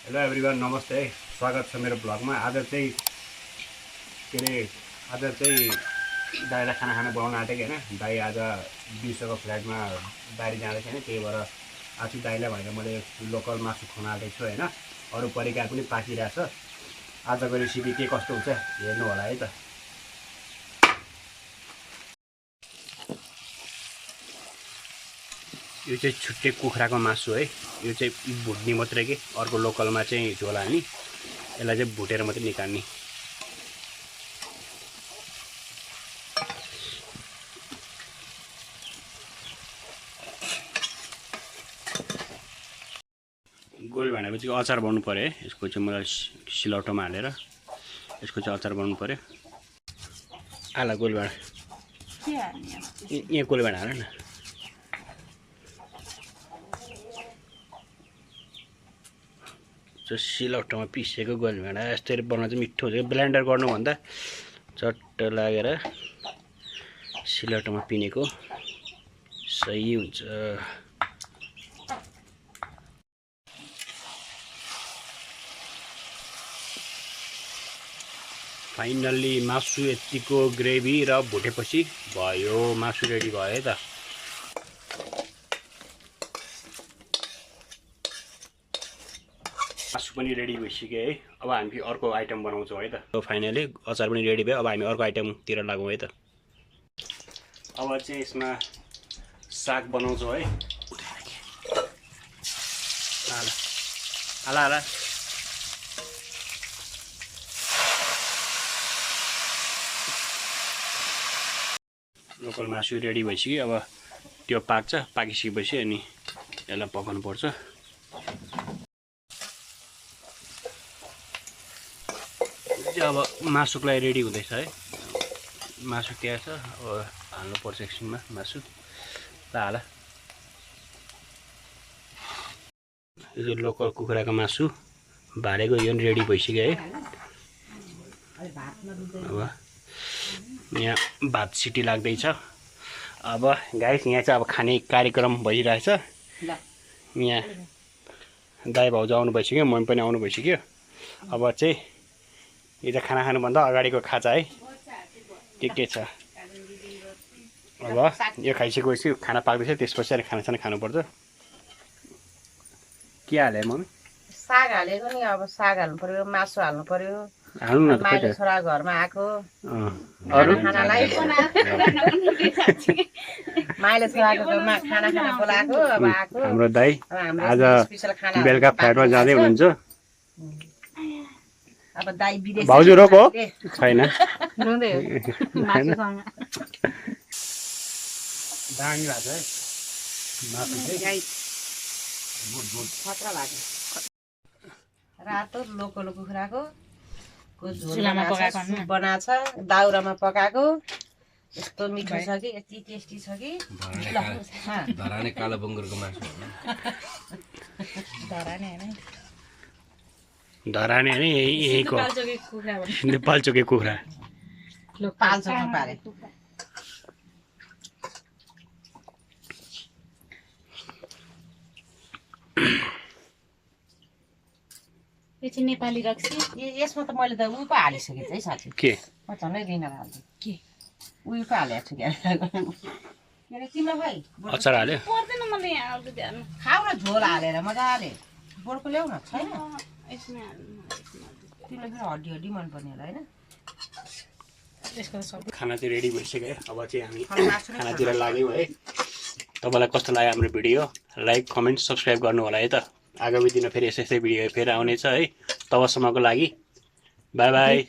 Hello everyone, नमस्ते। स्वागत छ मेरो ब्लगमा। आज चाहिँ दाइलाई खाना बनाउन आँटेको होइन। दाइ आज विश्वको फ्लाइटमा बाहिर जाँदैछ होइन, त्यही भएर आज दाइलाई भनेर मैले लोकल मासु खुवाउन आँटेको छु होइन। अरू परिकार पनि पाकिरहेछ। आजको रेसिपी के कस्तो हुन्छ हेर्नु होला है त। यो चाहिँ छुट्टै कुखुराको मासु है। यो चाहिँ भुट्ने मात्रै के, अर्को लोकलमा चाहिँ झोल हाल्ने, यसलाई चाहिँ भुटेर मात्रै निकाल्ने। गोल भनेपछि अचार बनाउनु पर्यो है। यसको चाहिँ मलाई सिलौटोमा हालेर यसको चाहिँ अचार बनाउनु पर्यो। आला गोल भाँडा यहाँ गोल भाँडा हाल न। सिलौटोमा पिसेको गोल भाँडा यस्तरी बनाउँदा चाहिँ मिठो हुन्छ। ब्लेन्डर गर्नुभन्दा चट्ट लागेर सिलौटोमा पिनेको सही हुन्छ। फाइनल्ली मासु यतिको ग्रेभी र भुटेपछि भयो, मासु रेडी भयो है त। मासु पनि रेडी भइसक्यो है। अब हामी अर्को आइटम बनाउँछौँ है त। फाइनली अचार पनि रेडी भयो। अब हामी अर्को आइटमतिर लागौँ है त। अब चाहिँ यसमा साग बनाउँछौँ है। हाला हाला लोकल मासु रेडी भइसक्यो। अब त्यो पाक्छ, पाकिसकेपछि अनि यसलाई पकाउनु पर्छ। अब मासुको लागि रेडी हुँदैछ है। मासु त्यहाँ छ, अब हाल्नुपर्छ एकछिनमा मासु। ल हाल। यो लोकल कुखुराको मासु भालेको यो पनि रेडी भइसक्यो है। अब यहाँ भात सिटी लाग्दैछ। अब गाइस यहाँ चाहिँ अब खाने कार्यक्रम भइरहेछ। यहाँ दाइ भाउजू आउनु भइसक्यो, मम्मी पनि आउनु भइसक्यो। अब चाहिँ यो चाहिँ खाना खानुभन्दा अगाडिको खाजा है। के छ अब यो खाइसकेपछि खाना पाक्दैछ, त्यसपछि अनि खानासाना खानुपर्छ। के हाल्यो मम्मी? साग हालेको नि। अब साग हाल्नु पर्यो, मासु हाल्नु पर्यो। हाल्नु न त। माइलो छोरा घरमा आएको अरू खानालाई माइलो छोराको खाना बोलाएको। अब आएको हाम्रो दाइ आज बेलुका फ्लाइटमा जाँदै हुनुहुन्छ। अब दाइ विदेश भाउजू रोको छैन। दामी भएको है मासु चाहिँ। खतरा लाग्यो। रातो लोकल कुखुराको झोल बनाएको छ, दाउरामा पकाएको। यस्तो मिठो छ कि, यति टेस्टी छ कि। धराने कालो बङ्गुरको मासु धराने होइन, यहीँको नेपालचोके कुखुरा। पाल्चोकमा पारे। नेपाली रक्सी यसमा त मैले त उयो पो हालिसकेँ है साथी। के म झन्डै रिनेर हाल्छु के उयो पो हालेको छु क्या। तिम्रो भाइ अचार हाल्यो? पर्दैन मलाई यहाँ आउँछ ध्यान। खाऊ न झोल हालेर मजाले। बोर्को ल्याउ न। छैन यसमा हाल्नु। तिमीलाई फेरि हड्डी हड्डी मनपर्ने होला होइन। खाना चाहिँ रेडी भइसक्यो है। अब चाहिँ हामी खानातिर लाग्यौँ है। तपाईँलाई कस्तो लाग्यो हाम्रो भिडियो? लाइक, कमेन्ट, सब्सक्राइब गर्नु होला है त। आगामी दिनमा फेरि यस्तै भिडियो फेरि आउनेछ है। तबसम्मको लागि बाई बाई।